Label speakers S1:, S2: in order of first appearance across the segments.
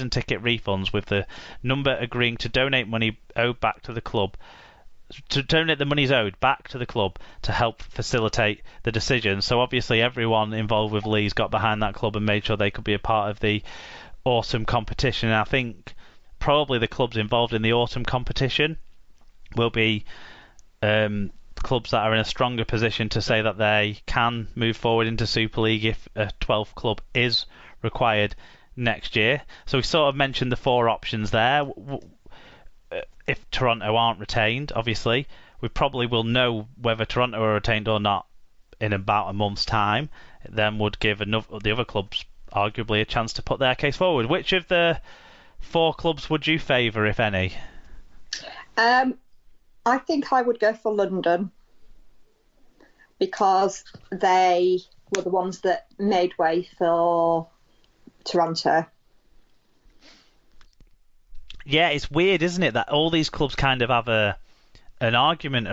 S1: season ticket refunds, with the number agreeing to donate money owed back to the club, to donate the monies owed back to the club to help facilitate the decision. So obviously everyone involved with Leeds got behind that club and made sure they could be a part of the autumn competition. And I think probably the clubs involved in the autumn competition will be clubs that are in a stronger position to say that they can move forward into Super League if a 12th club is required next year. So we sort of mentioned the four options there. If Toronto aren't retained, obviously, we probably will know whether Toronto are retained or not in about a month's time. It then would give the other clubs arguably a chance to put their case forward. Which of the four clubs would you favour, if any?
S2: I think I would go for London, because they were the ones that made way for Toronto.
S1: Yeah, it's weird, isn't it, that all these clubs kind of have an argument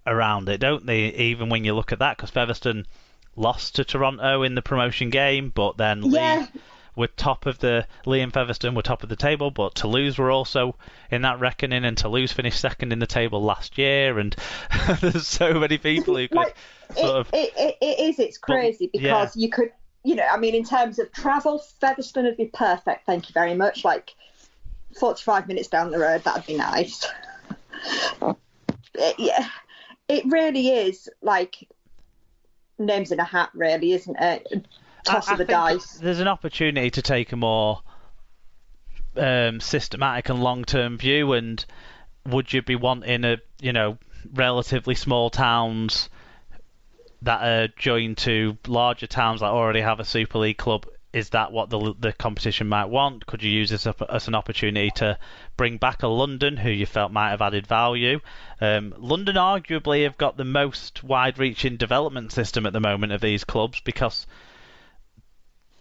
S1: around it, don't they? Even when you look at that, because Featherstone lost to Toronto in the promotion game, but then Lee and Featherstone were top of the table, but Toulouse were also in that reckoning, and Toulouse finished second in the table last year, and there's so many people who could it's
S2: crazy, because you could, in terms of travel, Featherstone would be perfect, thank you very much, 45 minutes down the road, that'd be nice. It really is names in a hat, really, isn't it? Toss of the dice. There's
S1: an opportunity to take a more systematic and long-term view, and would you be wanting relatively small towns that are joined to larger towns that already have a Super League club? Is that what the competition might want? Could you use this as an opportunity to bring back a London who you felt might have added value? London arguably have got the most wide-reaching development system at the moment of these clubs, because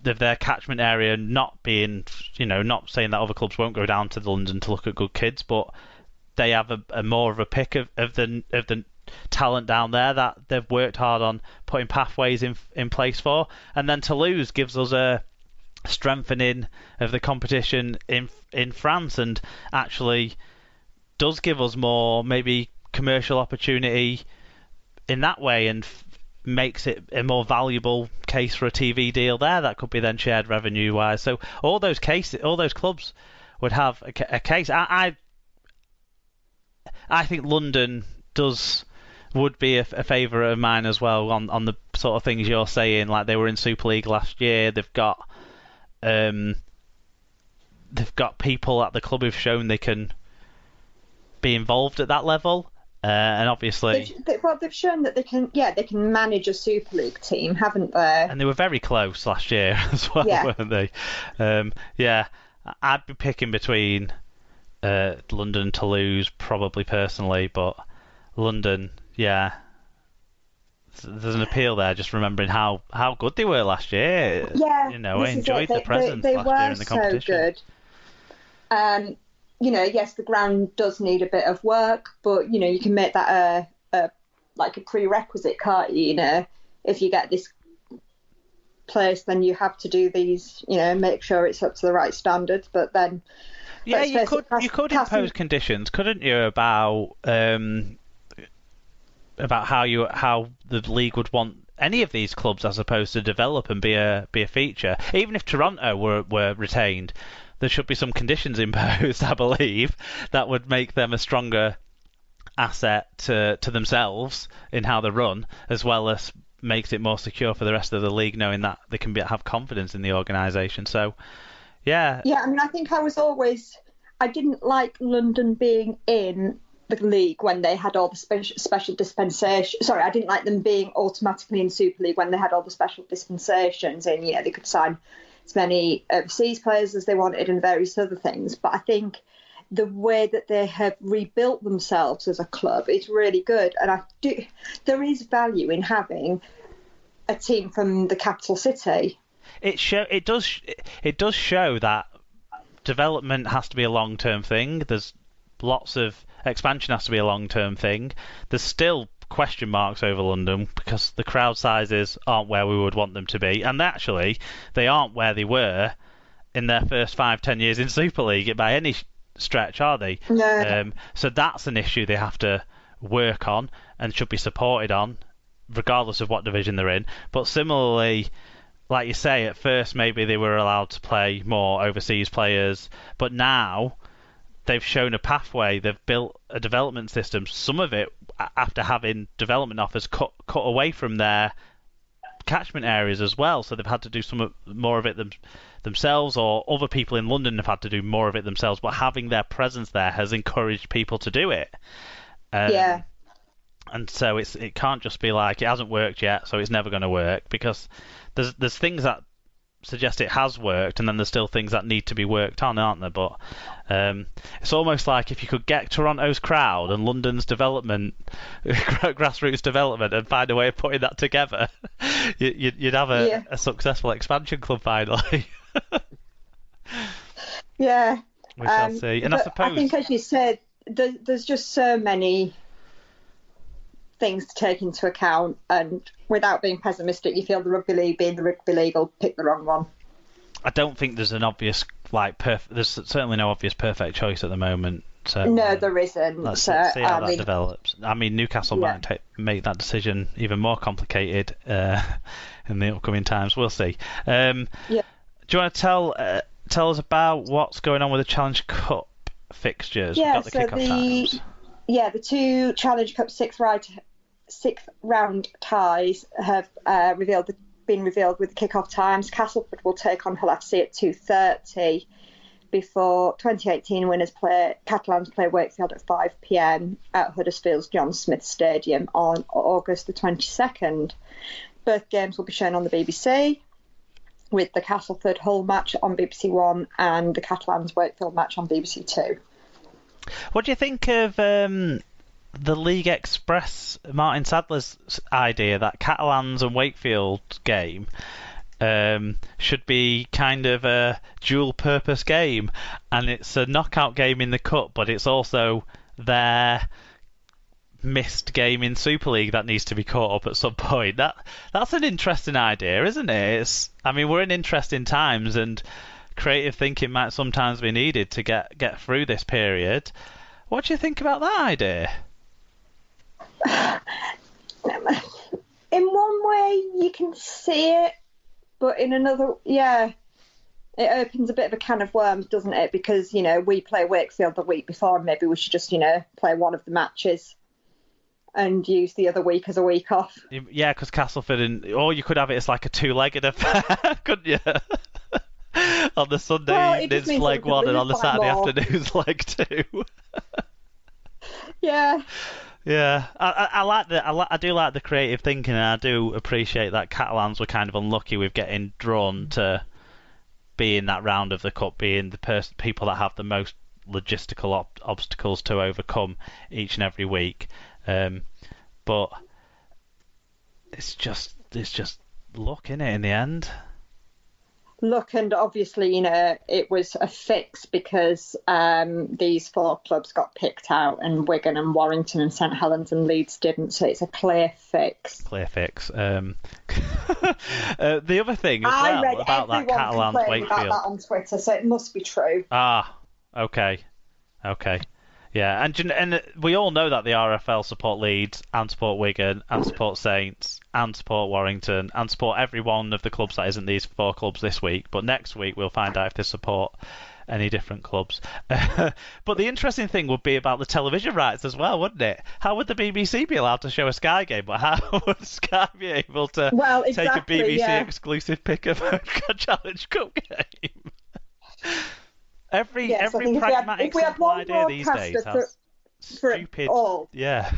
S1: of their catchment area not being, not saying that other clubs won't go down to London to look at good kids, but they have a more of a pick of the talent down there that they've worked hard on putting pathways in place for. And then Toulouse gives us a strengthening of the competition in France, and actually does give us more maybe commercial opportunity in that way, and makes it a more valuable case for a TV deal there that could be then shared revenue wise. So all those clubs would have a case. I think London would be a favourite of mine as well on the sort of things you're saying. Like, they were in Super League last year. They've got people at the club who've shown they can be involved at that level, and obviously
S2: they've shown that they can manage a Super League team, haven't they?
S1: And they were very close last year as well, weren't they? I'd be picking between London and Toulouse probably personally, but London, there's an appeal there, just remembering how good they were last year. I enjoyed their presence last year in the competition.
S2: So good. Yes, the ground does need a bit of work, but you can make that a prerequisite, can't you? If you get this place, then you have to do these, make sure it's up to the right standards. But then,
S1: you could impose conditions, couldn't you, about how the league would want any of these clubs, I suppose, to develop and be a feature. Even if Toronto were retained, there should be some conditions imposed, I believe, that would make them a stronger asset to themselves in how they run, as well as makes it more secure for the rest of the league, knowing that they can have confidence in the organisation. So, I
S2: think I didn't like London being in the league when they had all the special dispensation. Sorry, I didn't like them being automatically in Super League when they had all the special dispensations, and they could sign as many overseas players as they wanted and various other things. But I think the way that they have rebuilt themselves as a club is really good, and there is value in having a team from the capital city.
S1: It does show that development has to be a long-term thing. There's lots of expansion has to be a long-term thing. There's still question marks over London because the crowd sizes aren't where we would want them to be, and actually they aren't where they were in their first 5-10 years in Super League by any stretch, are they?
S2: No.
S1: So that's an issue they have to work on and should be supported on, regardless of what division they're in. But similarly, like you say, at first maybe they were allowed to play more overseas players, but now they've shown a pathway. They've built a development system. Some of it, after having development offers cut away from their catchment areas as well, so they've had to do more of it themselves, or other people in London have had to do more of it themselves. But having their presence there has encouraged people to do it.
S2: Yeah.
S1: And so it can't just be like it hasn't worked yet, so it's never going to work, because there's things that suggest it has worked, and then there's still things that need to be worked on, aren't there? But it's almost like if you could get Toronto's crowd and London's development, grassroots development, and find a way of putting that together, you'd have a successful expansion club finally.
S2: Yeah.
S1: We shall see. And I suppose,
S2: I think, as you said, there's just so many things to take into account, and without being pessimistic, you feel the Rugby League, being the Rugby League, will pick the wrong one.
S1: I don't think there's an obvious there's certainly no obvious perfect choice at the moment. So
S2: no, there isn't.
S1: Let's see how that develops. I mean, Newcastle might make that decision even more complicated in the upcoming times. We'll see. Do you want to tell us about what's going on with the Challenge Cup fixtures?
S2: Yeah,
S1: We've got the kickoff times.
S2: The two Challenge Cup sixth round ties have been revealed with the kickoff times. Castleford will take on Hull FC at 2:30 before 2018 winners Catalans play Wakefield at 5 p.m. at Huddersfield's John Smith Stadium on August the 22nd. Both games will be shown on the BBC, with the Castleford Hull match on BBC One and the Catalans Wakefield match on BBC Two.
S1: What do you think of the League Express, Martin Sadler's idea that Catalans and Wakefield game should be kind of a dual-purpose game, and it's a knockout game in the Cup, but it's also their missed game in Super League that needs to be caught up at some point? That's an interesting idea, isn't it? We're in interesting times, and creative thinking might sometimes be needed to get through this period. What do you think about that idea?
S2: In one way, you can see it, but in another, it opens a bit of a can of worms, doesn't it? Because, we play Wakefield the week before, and maybe we should just, play one of the matches and use the other week as a week off.
S1: Yeah, because Castleford, or you could have it as like a two-legged affair, couldn't you? On the Sunday evening's leg one, and on the Saturday afternoon's leg two.
S2: Yeah.
S1: Yeah, I do like the creative thinking, and I do appreciate that Catalans were kind of unlucky with getting drawn to be in that round of the Cup, being the people that have the most logistical obstacles to overcome each and every week. But it's just luck, innit, in the end.
S2: Look, and obviously, it was a fix because these four clubs got picked out, and Wigan and Warrington and St Helens and Leeds didn't, so it's a clear fix.
S1: Clear fix. The other thing as well about that Catalans Wakefield.
S2: About that on Twitter, so it must be true.
S1: Okay. Yeah, and we all know that the RFL support Leeds and support Wigan and support Saints and support Warrington and support every one of the clubs that isn't these four clubs this week. But next week we'll find out if they support any different clubs. But the interesting thing would be about the television rights as well, wouldn't it? How would the BBC be allowed to show a Sky game? But how would Sky be able to take a BBC exclusive pick of a Challenge Cup game? Every pragmatic simple idea these days has stupid. Yeah.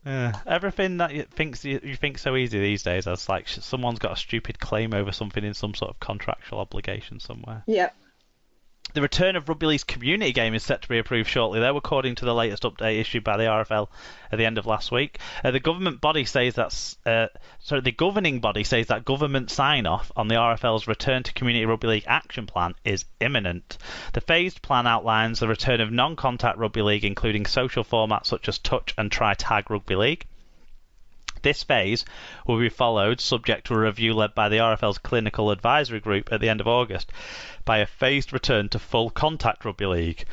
S1: Everything that you think so easy these days has like someone's got a stupid claim over something in some sort of contractual obligation somewhere.
S2: Yeah.
S1: The return of Rugby League's community game is set to be approved shortly, though, according to the latest update issued by the RFL at the end of last week. The governing body says that government sign-off on the RFL's return to community rugby league action plan is imminent. The phased plan outlines the return of non-contact rugby league, including social formats such as touch and try-tag rugby league. This phase will be followed, subject to a review led by the RFL's Clinical Advisory Group at the end of August, by a phased return to full contact rugby league.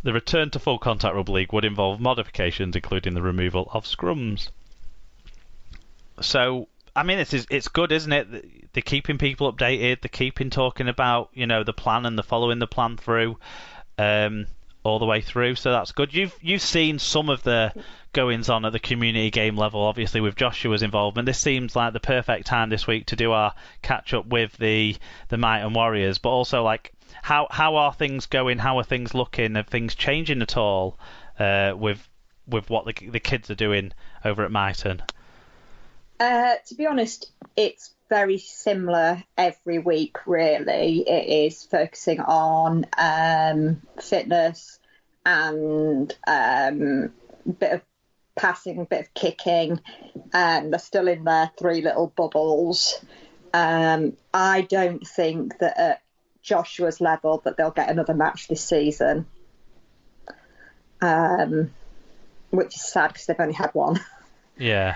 S1: The return to full contact rugby league would involve modifications, including the removal of scrums. So, I mean, it's good, isn't it? They're keeping people updated. They're keeping talking about, the plan, and they're following the plan through, all the way through. So that's good. You've seen some of the goings on at the community game level, obviously with Joshua's involvement. This seems like the perfect time this week to do our catch up with the Might and Warriors, but also like how are things going? How are things looking? Are things changing at all with what the kids are doing over at Mighton?
S2: To be honest, it's very similar every week, really. It is focusing on fitness and a bit of passing, a bit of kicking. They're still in their three little bubbles. I don't think that at Joshua's level that they'll get another match this season, which is sad because they've only had one.
S1: Yeah.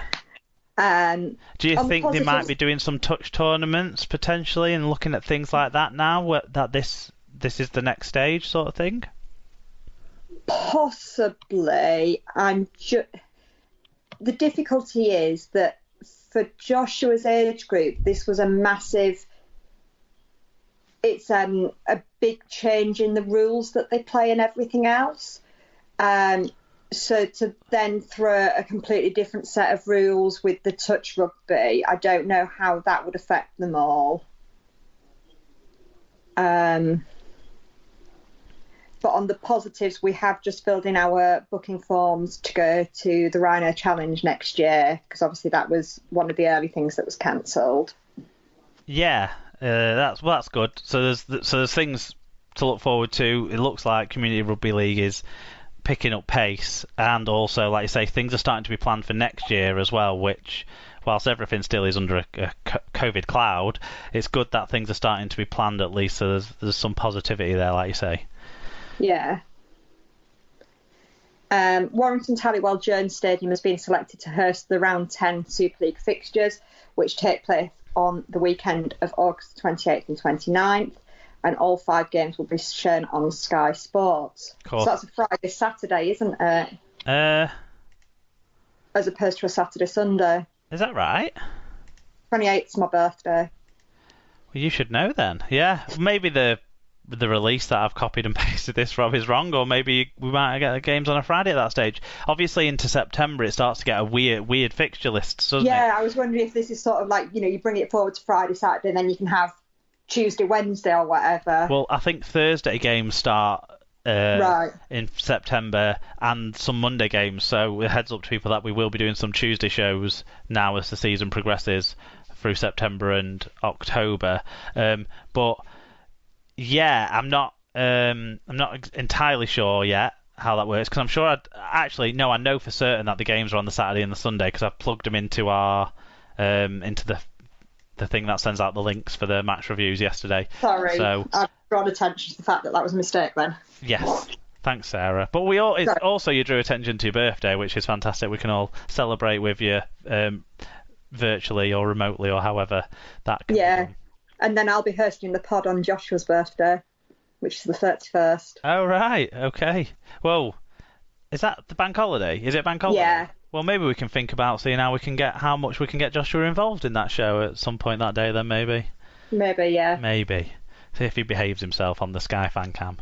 S1: Do you think they might be doing some touch tournaments potentially and looking at things like that now, that this is the next stage sort of thing?
S2: Possibly. The difficulty is that for Joshua's age group, this was a massive... It's a big change in the rules that they play and everything else. So to then throw a completely different set of rules with the touch rugby, I don't know how that would affect them all. But on the positives, we have just filled in our booking forms to go to the Rhino Challenge next year, because obviously that was one of the early things that was cancelled.
S1: Yeah, that's good. So there's things to look forward to. It looks like Community Rugby League is picking up pace, and also, like you say, things are starting to be planned for next year as well, which, whilst everything still is under a COVID cloud, it's good that things are starting to be planned at least, so there's some positivity there, like you say.
S2: Yeah. Warrington Tallywell Jones Stadium has been selected to host the Round 10 Super League fixtures, which take place on the weekend of August 28th and 29th. And all 5 games will be shown on Sky Sports. Cool. So that's a Friday, Saturday, isn't it? As opposed to a Saturday, Sunday.
S1: Is that right?
S2: 28th's my birthday.
S1: Well, you should know then. Yeah, maybe the release that I've copied and pasted this from is wrong, or maybe we might get the games on a Friday at that stage. Obviously, into September, it starts to get a weird fixture list, doesn't it?
S2: Yeah, I was wondering if this is sort of like, you bring it forward to Friday, Saturday, and then you can have Tuesday, Wednesday or whatever.
S1: Well, I think Thursday games start right in September, and some Monday games, so it heads up to people that we will be doing some Tuesday shows now as the season progresses through September and October. But yeah, I'm not entirely sure yet how that works, because I'm sure I know for certain that the games are on the Saturday and the Sunday, because I've plugged them into our into the thing that sends out the links for the match reviews yesterday.
S2: Sorry, so, I've drawn attention to the fact that was a mistake then.
S1: Yes, thanks, Sarah. But also you drew attention to your birthday, which is fantastic. We can all celebrate with you virtually or remotely or however that can be done.
S2: And then I'll be hosting the pod on Joshua's birthday, which is the 31st.
S1: Oh, right, okay. Well, is that the bank holiday? Is it bank holiday?
S2: Yeah.
S1: Well, maybe we can think about seeing how much we can get Joshua involved in that show at some point that day. Then maybe.
S2: Maybe, yeah.
S1: Maybe. See if he behaves himself on the Sky fan cam.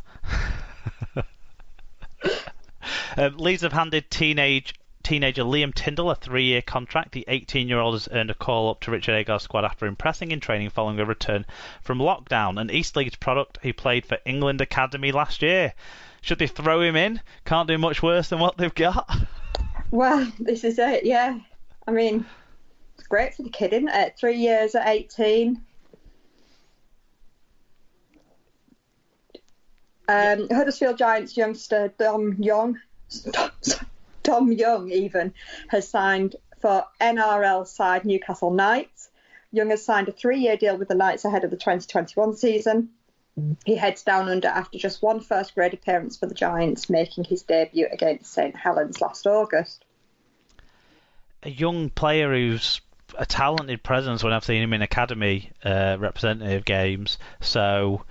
S1: Leeds have handed teenager Liam Tyndall a 3-year contract. The 18-year-old has earned a call-up to Richard Agar's squad after impressing in training following a return from lockdown. An East Leeds product who played for England Academy last year. Should they throw him in? Can't do much worse than what they've got.
S2: Well, this is it, yeah. I mean, it's great for the kid, isn't it? 3 years at 18. Huddersfield Giants youngster Dom Young even has signed for NRL side Newcastle Knights. Young has signed a 3-year deal with the Knights ahead of the 2021 season. He heads down under after just one first-grade appearance for the Giants, making his debut against St Helens last August.
S1: a young player who's a talented presence when I've seen him in academy representative games. So